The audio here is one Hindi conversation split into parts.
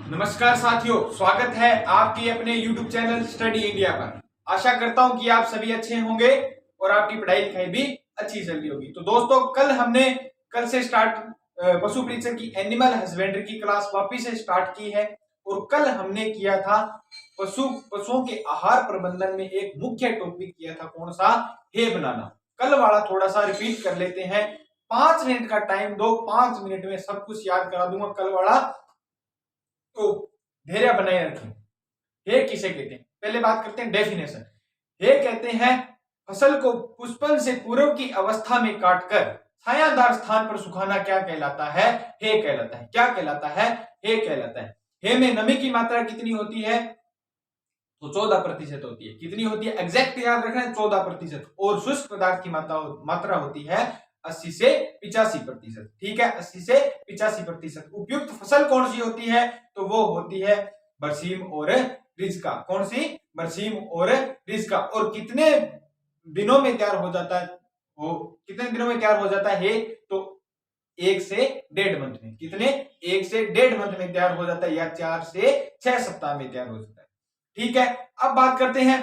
नमस्कार साथियों, स्वागत है आपके अपने YouTube चैनल स्टडी इंडिया पर। आशा करता हूं कि आप सभी अच्छे होंगे और आपकी पढ़ाई लिखाई भी अच्छी चल रही होगी। तो दोस्तों, कल से स्टार्ट पशु परीक्षण की एनिमल हस्बेंड्री की क्लास वापिस से स्टार्ट की है। और कल हमने किया था पशुओं के आहार प्रबंधन में एक मुख्य टॉपिक किया था, कौन सा? हे बनाना। कल वाला थोड़ा सा रिपीट कर लेते हैं। 5 मिनट का टाइम दो, 5 मिनट में सब कुछ याद करा दूंगा कल वाला, तो धैर्य बनाए रखें। हे किसे कहते हैं? पहले बात करते हैं डेफिनेशन। हे कहते हैं फसल को पुष्पन से पूर्व की अवस्था में काटकर छायादार स्थान पर सुखाना क्या कहलाता है? हे कहलाता है। क्या कहलाता है? हे कहलाता है। हे में नमी की मात्रा कितनी होती है? तो 14% होती है। कितनी होती है? एग्जैक्ट याद रखना है, 14%। और शुष्क पदार्थ की मात्रा होती है 80 से 85%। ठीक है, 80 से 85%। उपयुक्त फसल कौन सी होती है? तो वो होती है बरसीम और रिजका। कौन सी? बरसीम और रिजका। और कितने दिनों में तैयार हो जाता है? वो कितने दिनों में तैयार हो जाता है? तो 1 से 1.5 मंथ में। कितने? 1 से 1.5 मंथ में तैयार हो जाता है, या 4 से 6 सप्ताह में तैयार हो जाता है। ठीक है, अब बात करते हैं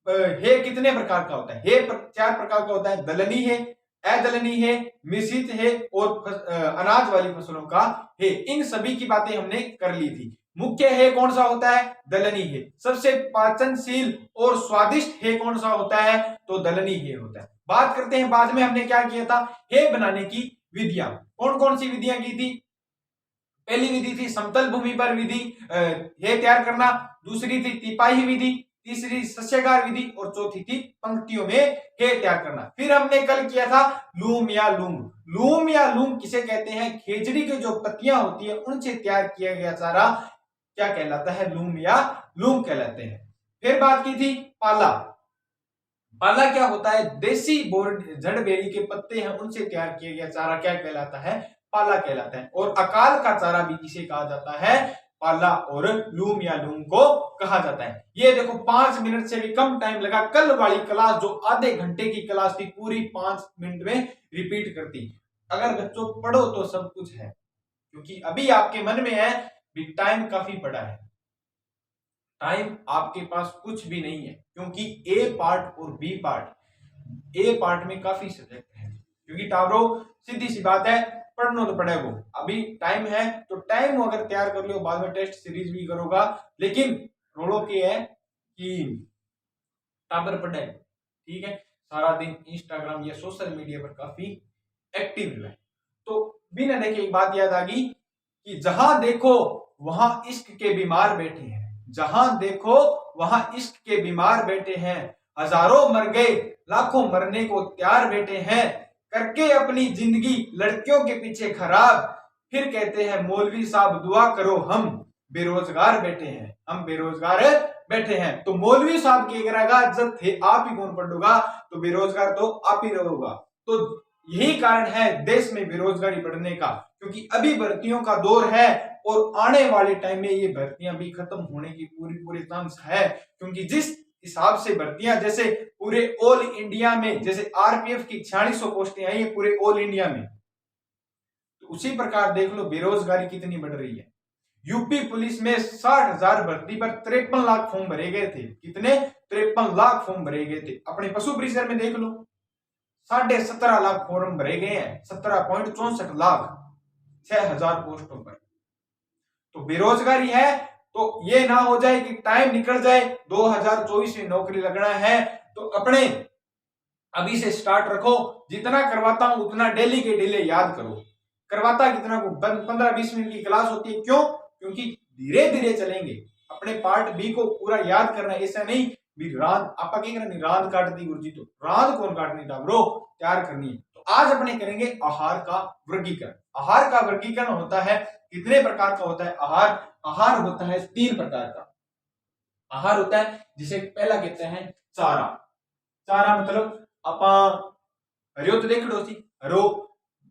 हे कितने प्रकार का होता है? हे 4 प्रकार का होता है। दलनी है, अदलनी है, मिश्रित है और अनाज वाली फसलों का है। इन सभी की बातें हमने कर ली थी। मुख्य है कौन सा होता है? दलनी है। सबसे पाचनशील और स्वादिष्ट है कौन सा होता है? तो दलनी है होता है। बात करते हैं बाद में हमने क्या किया था, हे बनाने की विधियां। कौन कौन सी विधियां की थी? पहली विधि थी समतल भूमि पर विधि हे तैयार करना, दूसरी थी तिपाही विधि, तीसरी शस्यकार विधि और चौथी थी पंक्तियों में हे तैयार करना। फिर हमने कल किया था लूम या लूम। लूम या लूम किसे कहते हैं? खेजड़ी की जो पत्तियां होती है उनसे तैयार किया गया चारा क्या कहलाता है? लूम या लूम कहलाते हैं। फिर बात की थी पाला। पाला क्या होता है? देसी जड़ बेरी के पत्ते हैं उनसे तैयार किया गया चारा क्या कहलाता है? पाला कहलाता है। और अकाल का चारा भी किसे कहा जाता है? पाला और लूम या लूम को कहा जाता है। ये देखो 5 मिनट से भी कम टाइम लगा। कल वाली क्लास जो आधे घंटे की क्लास थी, पूरी 5 मिनट में रिपीट करती। अगर बच्चों पढ़ो तो सब कुछ है, क्योंकि अभी आपके मन में है भी टाइम काफी पड़ा है। टाइम आपके पास कुछ भी नहीं है, क्योंकि ए पार्ट और बी पार्ट, ए पार्ट में काफी सब्जेक्ट है। क्योंकि टावरो सीधी सी बात है, पढ़ना तो पड़ेगा। अभी टाइम है तो टाइम अगर तैयार कर लो, बाद में टेस्ट सीरीज भी करोगा। लेकिन रोलो के है कि टाबर पढ़े, ठीक है, सारा दिन इंस्टाग्राम या सोशल मीडिया पर काफी एक्टिव रहे। तो बिना देखे एक बात याद आ गई कि जहां देखो वहां इश्क के बीमार बैठे हैं। जहां देखो वहां इश्क के बीमार बैठे हैं। हजारों मर गए, लाखों मरने को तैयार बैठे हैं। करके अपनी जिंदगी लड़कियों के पीछे खराब, फिर कहते हैं मौलवी साहब दुआ करो, हम बेरोजगार बैठे हैं। हम बेरोजगार बैठे हैं। तो मौलवी साहब की अगर जब थे आप ही कौन पढ़ोगा, तो बेरोजगार तो आप ही रहोगा। तो यही कारण है देश में बेरोजगारी बढ़ने का, क्योंकि अभी भर्तियों का दौर है और आने वाले टाइम में ये भर्तियां भी खत्म होने की पूरी चांस है। क्योंकि जिस हिसाब से भर्तियां, जैसे पूरे ऑल इंडिया में, जैसे आरपीएफ की 4600 पोस्टें आई है पूरे ऑल इंडिया में, तो उसी प्रकार देख लो बेरोजगारी कितनी बढ़ रही है। यूपी पुलिस में 60,000 भर्ती पर 53 लाख फॉर्म भरे गए थे। कितने? 53 लाख फॉर्म भरे गए थे। अपने पशु परिसर में देख लो, 17.5 लाख फॉर्म भरे गए हैं, 17.64 लाख, 6,000 पोस्टों पर। तो बेरोजगारी है। तो ये ना हो जाए कि टाइम निकल जाए, 2024 में नौकरी लगना है, तो अपने अभी से स्टार्ट रखो। जितना करवाता हूं उतना डेली के डेली याद करो। करवाता कितना को 15-20 मिनट की क्लास होती है। क्यों? क्योंकि धीरे धीरे चलेंगे। अपने पार्ट बी को पूरा याद करना है। ऐसा नहीं भी रात आपा कहेंगे रात काट दी गुरुजी, तो रात कौन काटनी था ब्रो, तैयार करनी है। तो आज अपने करेंगे आहार का वर्गीकरण। आहार का वर्गीकरण होता है, कितने प्रकार का होता है आहार? आहार होता है 3 प्रकार का। आहार होता है जिसे पहला कहते हैं चारा। चारा मतलब अपा हरियो तो देख लो सी हरो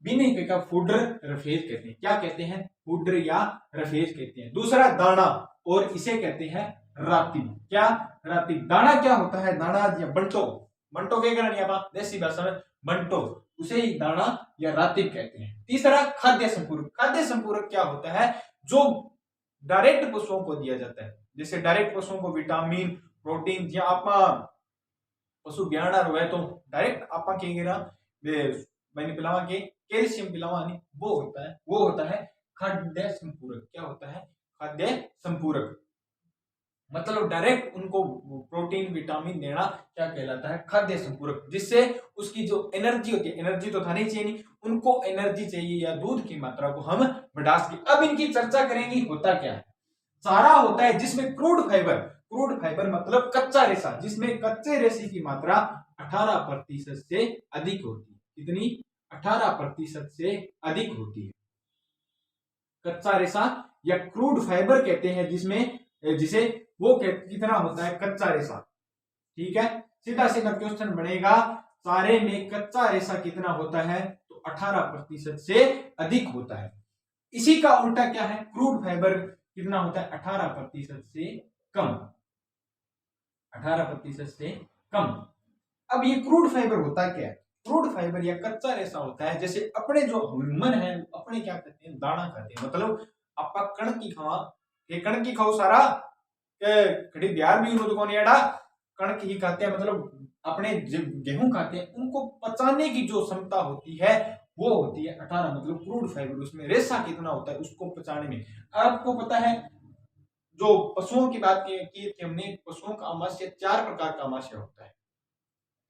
बिनी पे का फूडर रफेज कहते हैं। क्या कहते हैं? फूडर या रफेज कहते हैं। दूसरा दाना, और इसे कहते हैं राती। क्या? राती। दाना क्या होता है? दाना या बंटो, बंटो के करनी आप देसी भाषा में बंटो, उसे ही दाना या राती कहते हैं। तीसरा खाद्य संपूरक। खाद्य संपूरक क्या होता है? जो डायरेक्ट पशुओं को दिया जाता है। जैसे डायरेक्ट पशुओं को विटामिन, प्रोटीन या आपा पशु ब्याणा रहे तो डायरेक्ट आपा कहेंगे मैंने पिलावा के कैल्शियम पिलावा नहीं, वो होता है खाद्य संपूरक। क्या होता है? खाद्य संपूरक। मतलब डायरेक्ट उनको प्रोटीन विटामिन देना क्या कहलाता है? खाद्य संपूरक। जिससे उसकी जो एनर्जी होती है, एनर्जी तो खानी चाहिए नहीं, उनको एनर्जी चाहिए या दूध की मात्रा को हम बढ़ा सके। अब इनकी चर्चा करेंगे होता क्या है। चारा होता है जिसमें क्रूड फाइबर मतलब कच्चा रेशा, जिसमें कच्चे रेशे की मात्रा 18% से अधिक होती है। कितनी? 18% से अधिक होती है। कच्चा रेशा या क्रूड फाइबर कहते हैं, जिसमें जिसे वो कितना होता है? कच्चा रेशा। ठीक है, सीधा सीधा क्वेश्चन बनेगा, चारे में कच्चा रेशा कितना होता है? तो 18% से अधिक होता है। इसी का उल्टा क्या है? क्रूड फाइबर कितना होता है? 18% से कम। 18% से कम। अब ये क्रूड फाइबर होता क्या है? क्रूड फाइबर या कच्चा रेशा होता है, जैसे अपने जो ह्यूमन है अपने क्या करते हैं? दाना खाते हैं। मतलब आपा कण की खाओ सारा कड़ी बिहार भी तो कौन याडा कणक ही खाते हैं। मतलब अपने गेहूं खाते हैं, उनको पचाने की जो क्षमता होती है वो होती है 18। मतलब क्रूड फाइबर, उसमें रेशा कितना होता है उसको पचाने में। आपको पता है जो पशुओं की बात की थी हमने, पशुओं का आमाशय 4 प्रकार का आमाशय होता है।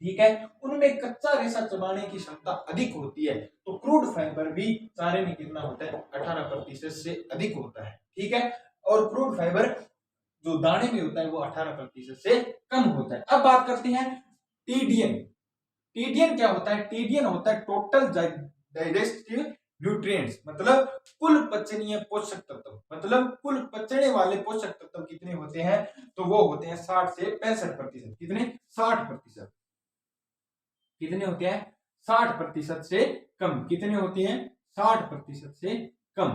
ठीक है, उनमें कच्चा रेशा चबाने की क्षमता अधिक होती है। तो क्रूड फाइबर भी चारे में कितना होता है? 18% से अधिक होता है। ठीक है, और क्रूड फाइबर जो दाने में होता है वो 18% से कम होता है। अब बात करते हैं टीडीएन। टीडीएन क्या होता है? टीडीएन होता है टोटल डाइजेस्टिव न्यूट्रिएंट्स, मतलब कुल पचनीय पोषक तत्व। मतलब कुल पचने वाले पोषक तत्व कितने होते हैं? तो वो होते हैं 60 से 65%। कितने? 60%। कितने होते हैं? 60% से कम। कितने होते हैं? 60% से कम।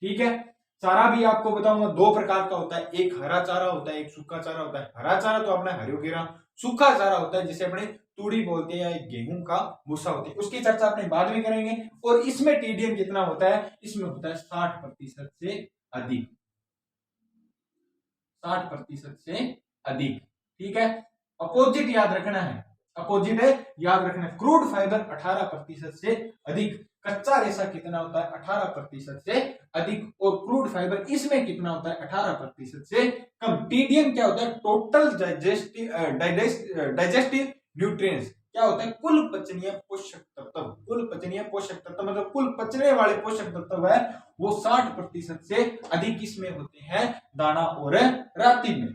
ठीक है, चारा भी आपको बताऊंगा 2 प्रकार का होता है, एक हरा चारा होता है, एक सूखा चारा होता है। हरा चारा तो अपना हरियो गेरा, सूखा चारा होता है जिसे अपने तूड़ी बोलते हैं या गेहूं का भूसा होता है। उसकी चर्चा अपने बाद में करेंगे। और इसमें टीडीएम कितना होता है? इसमें होता है 60% से अधिक। 60% से अधिक। ठीक है, अपोजिट याद रखना है। अपोजिट है याद रखना है। क्रूड फाइबर 18% से अधिक, कच्चा रेशा कितना होता है? 18% से अधिक। और क्रूड फाइबर इसमें कितना होता है? 18% से कम। टीडीएम क्या होता है? Total digestive nutrients. क्या होता है? कुल पचनीय पोषक तत्व। कुल पचनीय पोषक तत्व मतलब कुल पचने वाले पोषक तत्व है वो 60% से अधिक इसमें होते हैं, दाना और राति में।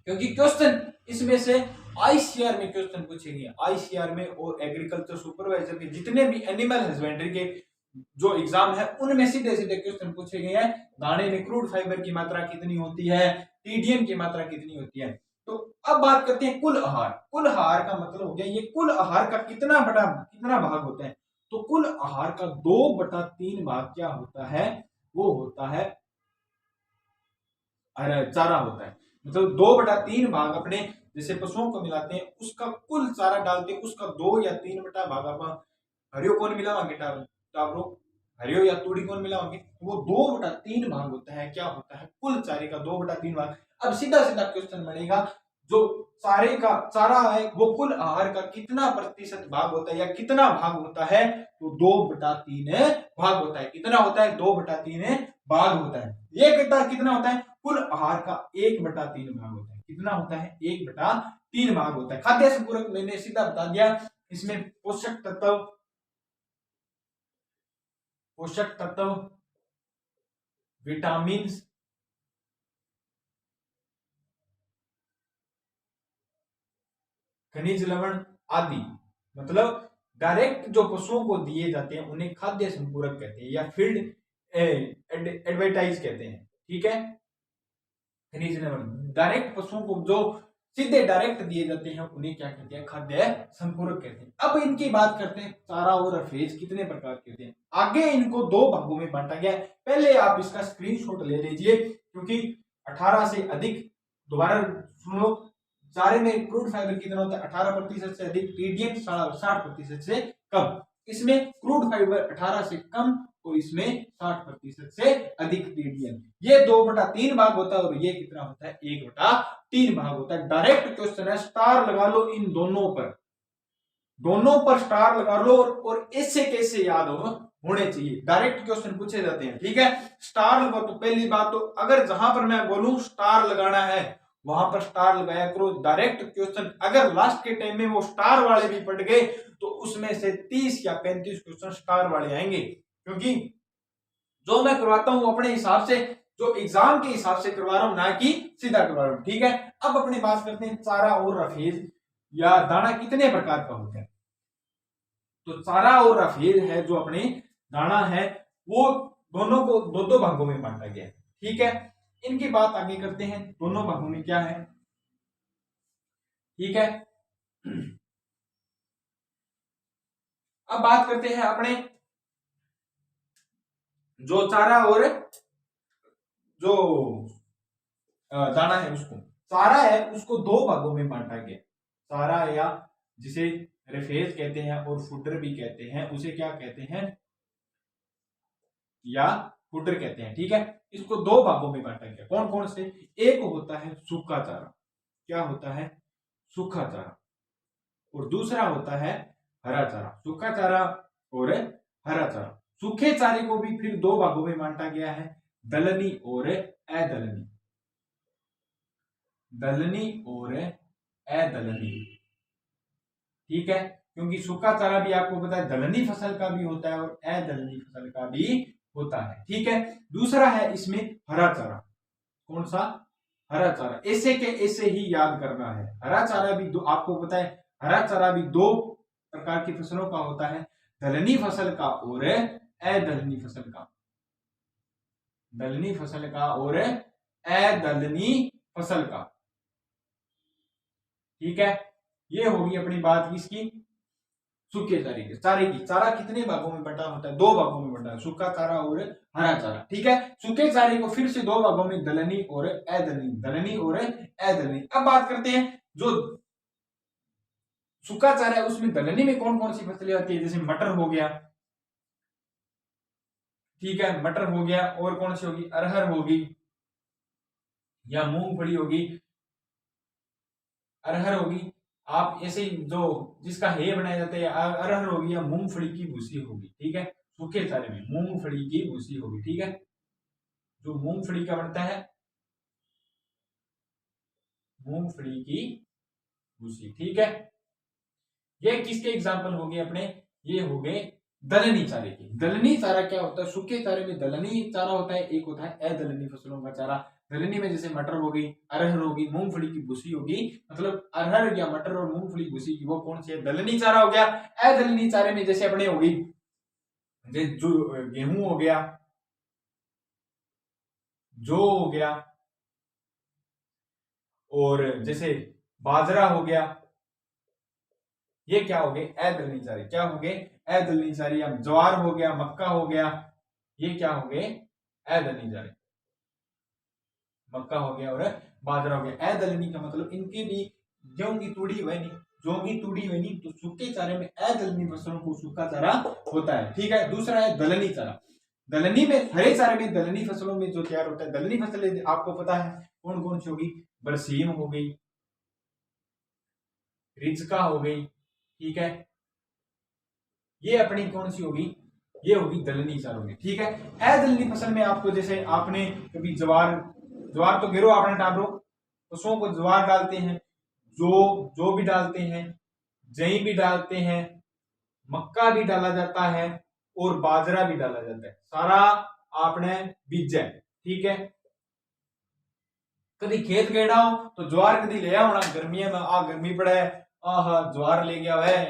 क्योंकि क्वेश्चन इसमें से आईसीआर में क्वेश्चन पूछेंगे। आईसीआर में और एग्रीकल्चर सुपरवाइजर के जितने भी एनिमल हस्बेंड्री के जो एग्जाम है उनमें सीधे सीधे क्वेश्चन पूछे गए हैं। दाने में क्रूड फाइबर की मात्रा कितनी होती है? टीडीएम की मात्रा कितनी होती है? तो अब बात करते हैं कुल आहार। कुल आहार का मतलब हो गया, ये कुल आहार का कितना भाग होता है? तो कुल आहार का 2/3 भाग क्या होता है? वो होता है चारा होता है। मतलब 2/3 भाग अपने जैसे पशुओं को मिलाते हैं, उसका कुल चारा डालते हैं, उसका 2 या 3 बटा भाग आप हरियो कौन मिलावांगे टाबरो हरियो या तूड़ी कौन मिलावांगे, वो 2/3 भाग होता है। क्या होता है? कुल चारे का 2/3 भाग। अब सीधा सीधा क्वेश्चन बनेगा, जो चारे का चारा है वो कुल आहार का कितना प्रतिशत भाग होता है या कितना भाग होता है? तो 2/3 भाग होता है। कितना होता है? 2/3 भाग होता है। ये कितना होता है? कुल आहार का 1/3 भाग होता है। कितना होता है? 1/3 भाग होता है। खाद्य संपूरक मैंने सीधा बता दिया। इसमें पोषक तत्व, विटामिन, खनिज लवण आदि, मतलब डायरेक्ट जो पशुओं को दिए जाते हैं उन्हें खाद्य संपूरक कहते हैं या फील्ड एडवर्टाइज कहते हैं। ठीक है, खनिज लवण डायरेक्ट पशुओं को जो सीधे डायरेक्ट दिए जाते हैं उन्हें क्या कहते हैं? खाद्य संपूरक कहते हैं। अब इनकी बात करते हैं, चारा और फेज कितने प्रकार के होते हैं। आगे इनको 2 भागों में बांटा गया है। पहले आप इसका स्क्रीनशॉट ले लीजिए, क्योंकि 18 से अधिक, दोबारा सुनो, चारे में क्रूड फाइबर कितना होता है? 18% से अधिक, टीडीएम 60% से कम। इसमें क्रूड फाइबर 18 से कम और इसमें 60% से अधिक मीडियन। ये 2/3 भाग होता है और ये कितना होता है 1/3 भाग होता है। डायरेक्ट क्वेश्चन है, स्टार लगा लो इन दोनों पर स्टार लगा लो और ऐसे कैसे याद होने चाहिए। डायरेक्ट क्वेश्चन पूछे जाते हैं, ठीक है। स्टार लगा तो पहली बात तो अगर जहां पर मैं बोलूं स्टार लगाना है वहां पर स्टार लगाया करो। डायरेक्ट क्वेश्चन अगर लास्ट के टाइम में वो स्टार वाले भी पढ़ गए तो उसमें से 30 या 35 क्वेश्चन स्टार वाले आएंगे, क्योंकि जो मैं करवाता हूं अपने हिसाब से, जो एग्जाम के हिसाब से करवा रहा हूं, ना कि सीधा करवा रहा हूं, ठीक है। अब अपनी बात करते हैं चारा और रफेज या दाना कितने प्रकार का होता है। तो चारा और रफेज है जो अपने दाना है वो दोनों को दो भागों में बांटा गया है, ठीक है। इनकी बात आगे करते हैं, दोनों भागों में क्या है, ठीक है। अब बात करते हैं अपने जो चारा और जो दाना है उसको। चारा है उसको 2 भागों में बांटा गया। चारा या जिसे रेफेज कहते हैं और फुडर भी कहते हैं, उसे क्या कहते हैं या फुडर कहते हैं, ठीक है। इसको 2 भागों में बांटा गया। कौन कौन से? एक होता है सूखा चारा, क्या होता है सूखा चारा, और दूसरा होता है हरा चारा। सूखा चारा और हरा चारा। सूखे चारे को भी फिर 2 भागों में बांटा गया है, दलनी और अदलनी। दलनी और अदलनी, ठीक है। क्योंकि सूखा चारा भी आपको पता है दलनी फसल का भी होता है और अदलनी फसल का भी होता है, ठीक है। दूसरा है इसमें हरा चारा। कौन सा? हरा चारा। ऐसे के ऐसे ही याद करना है। हरा चारा भी आपको पता है हरा चारा भी 2 प्रकार की फसलों का होता है, दलनी फसल का और अदलनी फसल का। दलनी फसल का और अदलनी फसल का, ठीक है। ये होगी अपनी बात किसकी? सूखे चारे की। चारा कितने भागों में बटा होता है? 2 भागों में बटा है, सूखा चारा और हरा चारा, ठीक है। सूखे चारे को फिर से 2 भागों में, दलनी और अदलनी। दलनी और अदलनी। अब बात करते हैं जो सूखा चारा है उसमें दलनी में कौन कौन सी फसलें आती है, जैसे मटर हो गया, ठीक है, मटर हो गया, और कौन सी होगी? अरहर होगी या मूंगफली होगी। अरहर होगी, आप ऐसे ही जो जिसका हे बनाया जाता है, अरहर होगी या मूंगफली की भूसी होगी, ठीक है। सूखे चारे में मूंगफली की भूसी होगी, ठीक है। जो मूंगफली का बनता है, मूंगफली की भूसी, ठीक है। ये किसके एग्जाम्पल हो गए अपने? ये हो गए दलनी चारे की। दलनी चारा क्या होता है? सूखे चारे में दलनी चारा होता है, एक होता है अदलनी फसलों का चारा। दलनी में जैसे मटर होगी, अरहर होगी, मूंगफली की भूसी होगी, मतलब अरहर या मटर और मूंगफली की भूसी की वो कौन सी है? दलनी चारा हो गया। अदलनी चारे में जैसे अपने होगी जो गेहूं हो गया, जौ हो गया, और जैसे बाजरा हो गया, ये क्या हो गए? अदलनी चारे। क्या हो गए? अदलनी चारे। या ज्वार हो गया, मक्का हो गया, ये क्या हो गए? अदलनी चारे। मक्का हो गया और बाजरा हो गया। अदलनी का मतलब इनके भी गेहूं की तूड़ी हुई नहीं, जौ की तूड़ी हुई नहीं, तो सूखे चारे में अदलनी फसलों को सूखा चारा होता है, ठीक है। दूसरा है दलनी चारा। दलनी में, हरे चारे में, दलनी फसलों में जो तैयार होता है, दलनी फसलें आपको पता है कौन कौन सी होगी? बरसीम हो गई, रिचका हो गई, ठीक है। ये अपनी कौन सी होगी? ये होगी दलनी चारों में, ठीक है। अदलनी फसल में आपको जैसे आपने कभी ज्वार तो गिरो आपने टाबरो, पशुओं को ज्वार डालते हैं, जो भी डालते हैं, जई भी डालते हैं, मक्का भी डाला जाता है और बाजरा भी डाला जाता है। सारा आपने बीज है, ठीक है। कभी खेत गेड़ा हो तो ज्वार कभी ले आओ ना, गर्मियों में आ गर्मी पड़ा है, आहा ज्वार ले गया है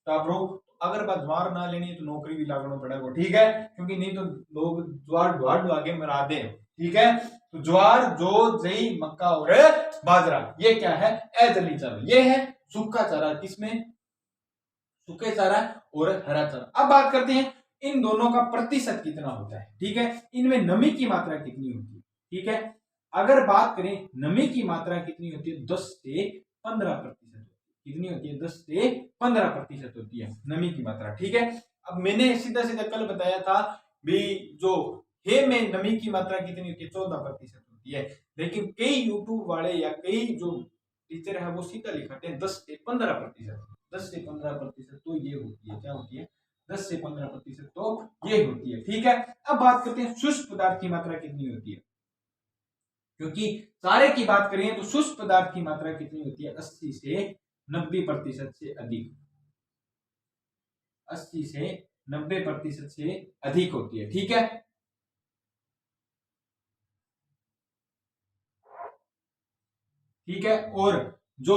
टाबरो। अगर बात ज्वार ना लेनी है तो नौकरी भी लागना पड़ेगा, ठीक है, क्योंकि नहीं तो लोग ज्वार ढुआ ढुआ के मरा दे, ठीक है। तो ज्वार, जौ, जई, मक्का और बाजरा, ये क्या है? अदलनी चारा। ये है सूखा चारा, किसमें? सूखे चारा और हरा चारा। अब बात करते हैं इन दोनों का प्रतिशत कितना होता है, ठीक है। इनमें नमी की मात्रा कितनी होती है, ठीक है। अगर बात करें नमी की मात्रा कितनी होती है? 10 से 15%। कितनी होती है? 10 से 15% होती है नमी की मात्रा, ठीक है। अब मैंने सीधा सीधा कल बताया था भी जो हे में नमी की मात्रा कितनी होती है, 14% होती है। लेकिन कई यूट्यूब वाले या कई जो टीचर है वो सीधा लिखाते हैं 10 से 15%, 10 से 15%। तो ये होती है, क्या होती है, 10 से 15% तो ये होती है। ठीक है, अब बात करते हैं शुष्क पदार्थ की मात्रा कितनी होती है, क्योंकि सारे की बात करें तो शुष्क पदार्थ की मात्रा कितनी होती है, 80 से 90% से अधिक, 80 से 90% से अधिक होती है। ठीक है, ठीक है। और जो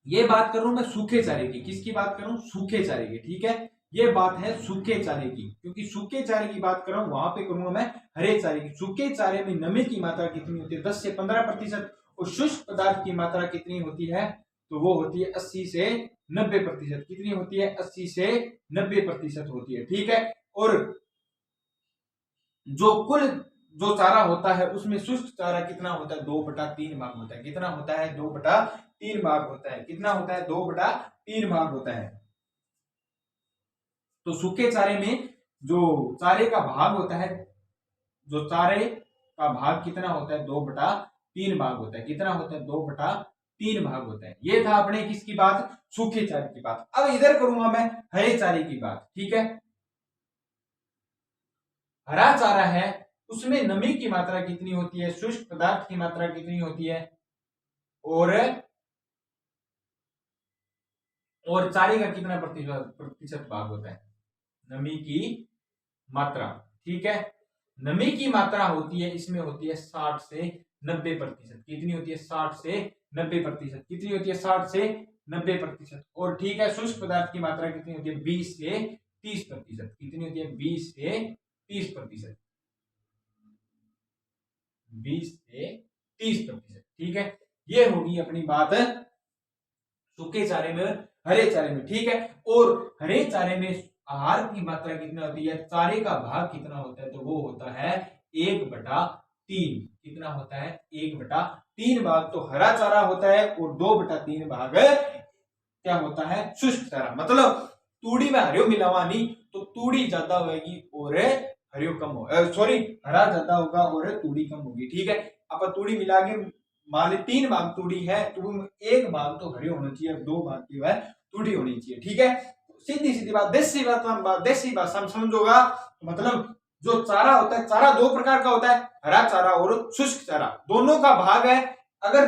ये बात कर रहा हूं मैं सूखे चारे की, किसकी बात कर रहा हूं, सूखे चारे की। ठीक है, ये बात है सूखे चारे की, क्योंकि सूखे चारे की बात कर रहा हूं, वहां पे करूंगा मैं हरे चारे की। सूखे चारे में नमी की मात्रा कितनी होती है, 10 से 15%। और शुष्क पदार्थ की मात्रा कितनी होती है, तो वो होती है 80 से 90%। कितनी होती है, 80 से 90% होती है। ठीक है, और जो कुल जो चारा होता है उसमें शुष्क चारा कितना होता है, 2/3 भाग होता है। कितना होता है, 2/3 भाग होता है। कितना होता है, 2/3 भाग होता है। तो सूखे चारे में जो चारे का भाग होता है, जो चारे का भाग कितना होता है, 2/3 भाग होता है। कितना होता है, 2/3 भाग होता है। ये था अपने किसकी बात, सूखे चारे की बात। अब इधर करूंगा मैं हरे चारे की बात। ठीक है, हरा चारा है उसमें नमी की मात्रा कितनी होती है, शुष्क पदार्थ की मात्रा कितनी होती है, और चारे का कितना प्रतिशत भाग होता है, नमी की मात्रा। ठीक है, नमी की मात्रा होती है इसमें होती है 60 से 90%। कितनी होती है, 60 से 90%। कितनी होती है, 60 से 90%। और ठीक है, शुष्क पदार्थ की मात्रा कितनी होती है, 20 से 30%। कितनी होती है, 20 से 30%, 20 से 30%। ठीक है, ये होगी अपनी बात सूखे चारे में, हरे चारे में। ठीक है, और हरे चारे में आहार की मात्रा कितना होती है, चारे का भाग कितना होता है, तो वो होता है 1/3। कितना होता है, 1/3 भाग तो हरा चारा होता है, और 2/3 भाग क्या होता है, शुष्क चारा। मतलब तूड़ी में हरियो मिलावा नहीं, तो तूड़ी ज्यादा होगी और हरियो कम हो, सॉरी, हरा ज्यादा होगा और तूड़ी कम होगी। ठीक है, अब तूड़ी मिला के मान ली 3 भाग तूड़ी है, तो 1 भाग तो हरियो होना चाहिए, 2 भाग की वह तूड़ी होनी चाहिए। ठीक है, सीधी सीधी बात, देसी भाषा में समझोगा। मतलब जो चारा होता है, चारा 2 प्रकार का होता है, हरा चारा और शुष्क चारा, दोनों का भाग है। अगर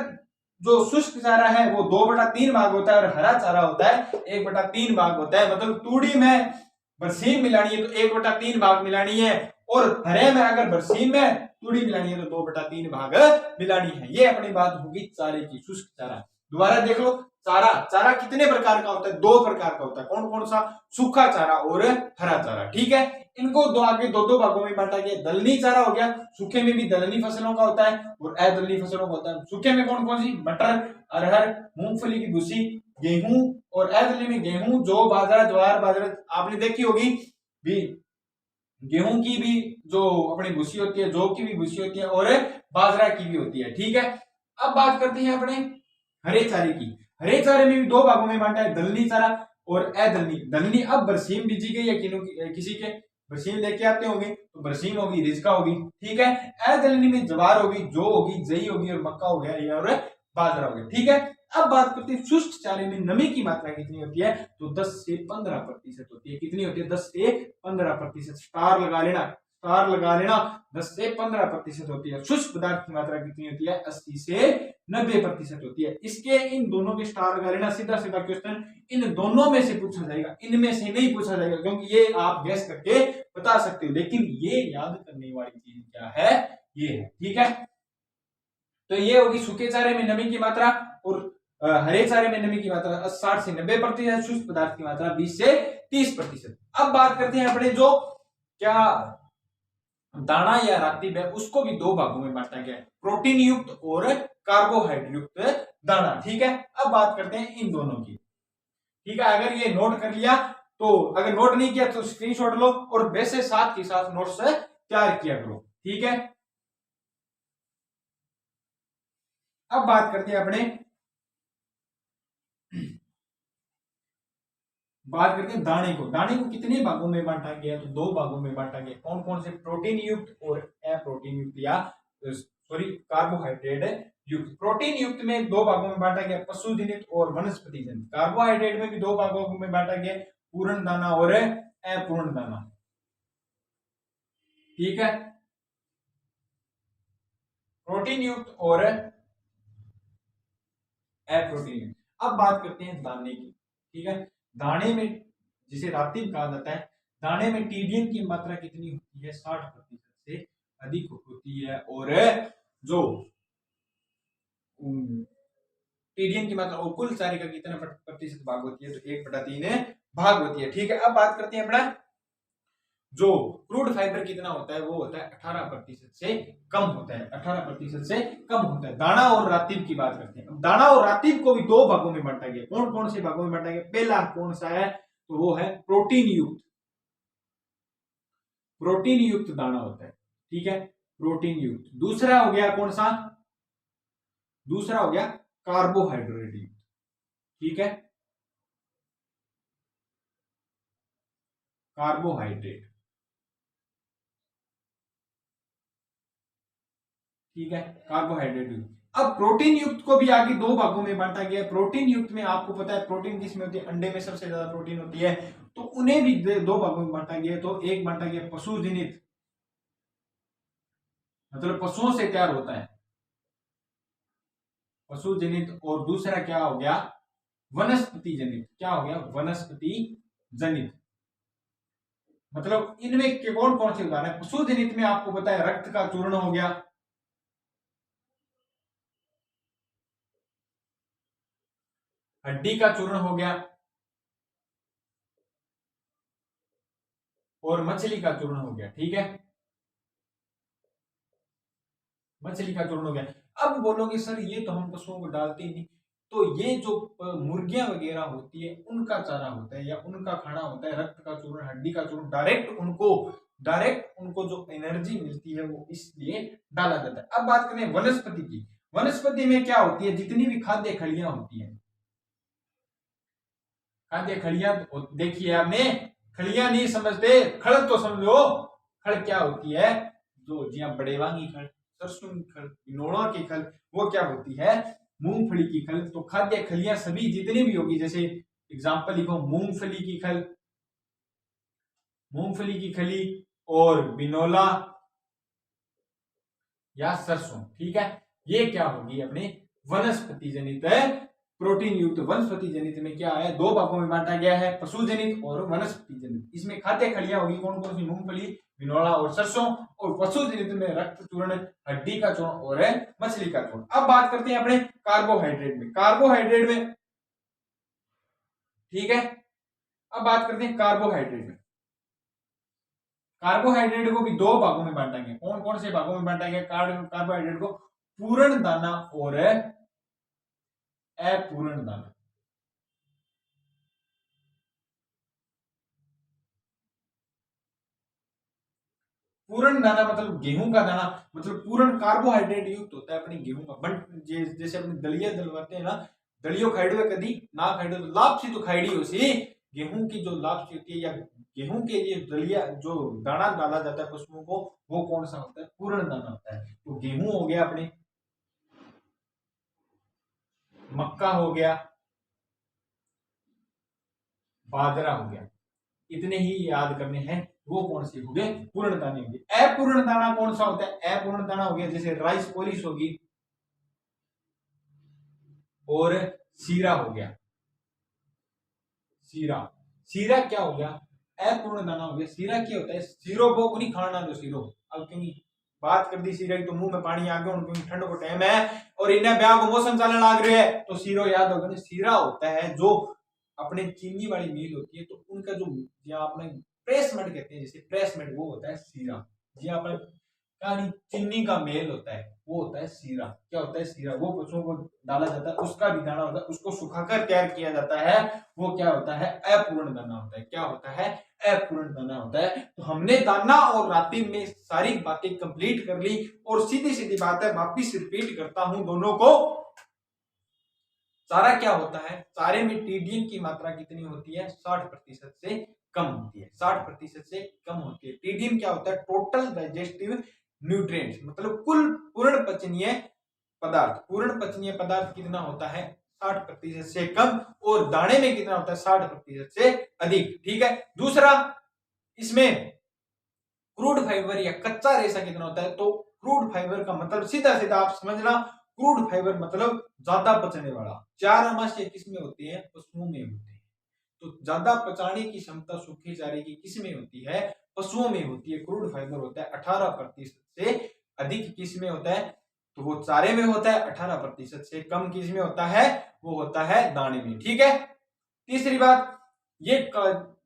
जो शुष्क चारा है वो 2/3 भाग होता है, और हरा चारा होता है 1/3 भाग होता है। मतलब तूड़ी में बरसीम मिलानी है तो 1/3 भाग मिलानी है, और हरे में अगर बरसीम में तूड़ी मिलानी है तो 2/3 भाग मिलानी है। ये अपनी बात होगी चारे की, शुष्क चारा। दोबारा देख लो, चारा, चारा कितने प्रकार का होता है, 2 प्रकार का होता है। कौन कौन सा, सूखा चारा और हरा चारा। ठीक है, इनको दो आगे दो भागों में बांटा गया। दलनी चारा हो गया, सूखे में भी दलनी फसलों का होता है और अदलनी फसलों का होता है। सूखे में कौन कौन सी, मटर, अरहर, मूंगफली की भूसी, गेहूं, और अदलनी में गेहूं, जौ, बाजरा, ज्वार, बाजरा आपने देखी होगी भी। गेहूं की भी जो अपनी भूसी होती है, जौ की भी भूसी होती है, और बाजरा की भी होती है। ठीक है, अब बात करते हैं अपने हरे चारे की। हरे चारे में भी 2 भागों में बांटा है, दलनी चारा और अदलनी। दलनी अब बरसीम बीजी गई है किसी के, बरसीम लेके आते होंगे तो बरसीम होगी, रिजका होगी। ठीक है, अदलनी में ज्वार होगी, जौ होगी, जई होगी, और मक्का हो गया और बाजरा हो गया। ठीक है, अब बात करते हैं शुष्क चारे में नमी की मात्रा कितनी होती है, तो 10 से 15% होती है। कितनी होती है, 10 से 15%। स्टार लगा लेना, स्टार लगा लेना, 10 से 15% होती है। शुष्क पदार्थ की मात्रा कितनी होती है, 80 से 90% होती है। इसके इन दोनों के स्टार लगा लेना, सीधा सीधा क्वेश्चन इन दोनों में से पूछा जाएगा, इनमें से नहीं पूछा जाएगा, क्योंकि ये आप गैस करके बता सकते हो। लेकिन ये याद करने वाली चीज क्या है, ये है। ठीक है, तो ये होगी सूखे चारे में नमी की मात्रा, और हरे चारे में नमी की मात्रा 60 से 90%, शुष्क पदार्थ की मात्रा 20 से 30%। अब बात करते हैं अपने जो क्या दाना या रात्रि है, उसको भी 2 भागों में बांटा गया है, प्रोटीन युक्त और कार्बोहाइड्रेट युक्त दाना। ठीक है, अब बात करते हैं इन दोनों की। ठीक है, अगर ये नोट कर लिया तो, अगर नोट नहीं किया तो स्क्रीनशॉट लो, और वैसे साथ के साथ नोट्स तैयार किया करो। ठीक है, अब बात करते हैं अपने बात करते हैं दाने को। दाने को कितने भागों में बांटा गया, तो दो भागों में बांटा गया। कौन कौन से, प्रोटीन युक्त और अप्रोटीन युक्त, या सॉरी कार्बोहाइड्रेट युक्त। प्रोटीन युक्त में दो भागों में बांटा गया, पशु जनित और वनस्पति जनित। कार्बोहाइड्रेट में भी दो भागों में बांटा गया, पूर्ण दाना और अपूर्ण दाना। ठीक है, प्रोटीन युक्त और अप्रोटीन युक्त। अब बात करते हैं दाने की। ठीक है, दाने में जिसे रातिब कहा जाता है, दाने में टीडीएम की मात्रा कितनी होती है, 60% से अधिक होती है। और जो टीडीएम की मात्रा और कुल चारे का कितना प्रतिशत भाग होती है, तो 1/3 भाग होती है। ठीक है, अब बात करते हैं अपना जो क्रूड फाइबर कितना होता है, वो होता है 18% से कम होता है, 18% से कम होता है। दाना और रातिब की बात करते हैं। अब दाना और रातिब को भी दो भागों में बांटा गया। कौन कौन से भागों में बांटा गया, पहला कौन सा है, तो वो है प्रोटीन युक्त। प्रोटीन युक्त दाना होता है। ठीक है, प्रोटीन युक्त। दूसरा हो गया कौन सा, दूसरा हो गया कार्बोहाइड्रेट युक्त। ठीक है, कार्बोहाइड्रेट। ठीक है, कार्बोहाइड्रेट युक्त। अब प्रोटीन युक्त को भी आगे दो भागों में बांटा गया। प्रोटीन युक्त में आपको पता है प्रोटीन किसमें होती है, अंडे में सबसे ज्यादा प्रोटीन होती है, तो उन्हें भी दो भागों में बांटा गया। तो एक बांटा गया पशु जनित, मतलब पशुओं से तैयार होता है, पशु जनित। और दूसरा क्या हो गया, वनस्पति जनित। क्या हो गया, वनस्पति जनित। मतलब इनमें कौन कौन से उदाहरण है, पशु जनित में आपको पता है रक्त का चूर्ण हो गया, हड्डी का चूर्ण हो गया, और मछली का चूर्ण हो गया। ठीक है, मछली का चूर्ण हो गया। अब बोलोगे सर ये तो हम पशुओं को डालते ही नहीं, तो ये जो मुर्गियां वगैरह होती है उनका चारा होता है या उनका खाना होता है, रक्त का चूर्ण, हड्डी का चूर्ण, डायरेक्ट उनको जो एनर्जी मिलती है वो इसलिए डाला जाता है। अब बात करें वनस्पति की। वनस्पति में क्या होती है, जितनी भी खाद्य खलियां होती है, खाद्य खलियां देखिए आपने, खलियां नहीं समझते, खड़ तो समझो। खड़ क्या होती है, जो जी बड़ेवांगी खड़, सरसों की खल, बिनोड़ा की खल, वो क्या होती है, मूंगफली की खल। तो खाद्य खलियां सभी जितनी भी होगी, जैसे एग्जांपल लिखो, मूंगफली की खल, मूंगफली की खली, और बिनोला या सरसों। ठीक है, ये क्या होगी अपने वनस्पति जनित प्रोटीन युक्त। वनस्पति जनित में क्या है, दो भागों में बांटा गया है, पशु जनित और वनस्पति जनित। इसमें खाद्य खलियां होगी कौन कौन सी, मूंगफली, बिनोला और सरसों। और पशु जनित में रक्त चूर्ण, हड्डी का चूर्ण और मछली का चूर्ण। अब बात करते हैं अपने कार्बोहाइड्रेट में। कार्बोहाइड्रेट में, ठीक है, अब बात करते हैं कार्बोहाइड्रेट में। कार्बोहाइड्रेट को भी दो भागों में बांटा गया। कौन कौन से भागों में बांटा गया कार्बोहाइड्रेट को, पूर्ण दाना और अपूर्ण दाना। पूर्ण दाना मतलब गेहूं का दाना, मतलब पूर्ण कार्बोहाइड्रेट युक्त होता है अपने गेहूं का। बंट जैसे अपने दलिया दलवाते हैं ना, दलियो खाइडो कदी ना खाइडो, तो लापसी तो खाइडी हो सी। गेहूं की जो लापसी होती है या गेहूं के लिए दलिया जो दाना डाला जाता है पशुओं को, वो कौन सा होता है, पूर्ण दाना होता है। तो गेहूं हो गया अपने, मक्का हो गया, बाजरा हो गया, इतने ही याद करने हैं। वो कौन से हो गए, पूर्ण दाने हो गए। अपूर्ण दाना कौन सा होता है, अपूर्ण दाना हो गया जैसे राइस पॉलिश होगी और सीरा हो गया। सीरा, सीरा क्या हो गया, अपूर्ण दाना हो गया। सीरा क्या होता है, सीरो को नहीं खाना दो सीरो। अब क्योंकि बात कर दी सीरा की तो मुंह में पानी आ गया, क्योंकि ठंड को टाइम है और इन्हें ब्याह को मौसम चलने लग रहे है, तो सीरो याद होगा। सीरा होता है जो अपने चीनी वाली मील होती है, तो उनका जो आपने प्रेसमेंट कहते हैं, जैसे प्रेसमेंट, वो होता है सीरा। जी आपने कहानी चीनी का मेल होता है, वो होता है सीरा। क्या होता है, सीरा। वो पशुओं को डाला जाता है, उसका भी दाना होता है, उसको सुखाकर तैयार किया जाता है, वो क्या होता है, अपूर्ण दाना होता है। क्या होता है, अपूर्ण दाना होता है। तो हमने दाना और रातिब में सारी बातें कंप्लीट कर ली। और सीधी सीधी बात है, वापिस रिपीट करता हूं दोनों को, चारा क्या होता है, चारे में टीडीएन की मात्रा कितनी होती है, 60% से कम होती है, 60% से कम होती है। टीडीएन क्या होता है, टोटल डाइजेस्टिव न्यूट्रिएंट्स, मतलब कुल पूर्ण पचनीय पदार्थ। पूर्ण पचनीय पदार्थ कितना होता है, 60% से कम, और दाने में कितना होता है, 60% से अधिक। ठीक है। दूसरा, इसमें क्रूड फाइबर या कच्चा रेशा कितना होता है, तो क्रूड फाइबर का मतलब सीधा सीधा आप समझना, क्रूड फाइबर मतलब ज्यादा पचने वाला। 4 अमाशय किसमें होती है, पशुओं में होती है। तो ज्यादा पचाने की क्षमता सूखे चारे की किसमें होती है, पशुओं में होती है। क्रूड फाइबर होता है 18% से अधिक किसमें होता है, तो वो चारे में होता है। 18% से कम किसमें होता है, वो होता है दाने में। ठीक है। तीसरी बात, ये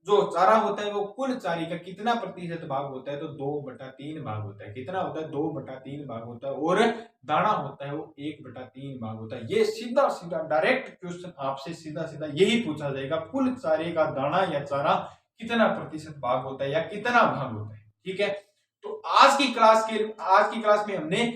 जो चारा होता है वो कुल चारे का कितना प्रतिशत भाग होता है, तो 2/3 भाग होता है। कितना होता है, 2/3 भाग होता है। और दाना होता है वो 1/3 भाग होता है। ये सीधा सीधा डायरेक्ट क्वेश्चन आपसे सीधा सीधा यही पूछा जाएगा, कुल चारे का दाना या चारा कितना प्रतिशत भाग होता है या कितना भाग होता है। ठीक है। तो आज की क्लास में हमने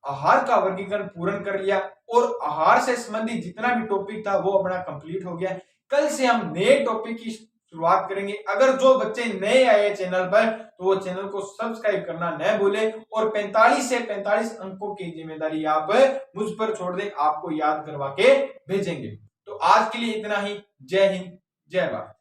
आहार का वर्गीकरण पूर्ण कर लिया, और आहार से संबंधित जितना भी टॉपिक था वो अपना कंप्लीट हो गया। कल से हम नए टॉपिक की शुरुआत करेंगे। अगर जो बच्चे नए आए चैनल पर, तो वो चैनल को सब्सक्राइब करना न भूले, और 45 से 45 अंकों की जिम्मेदारी आप मुझ पर छोड़ दें, आपको याद करवा के भेजेंगे। तो आज के लिए इतना ही। जय हिंद, जय भारत।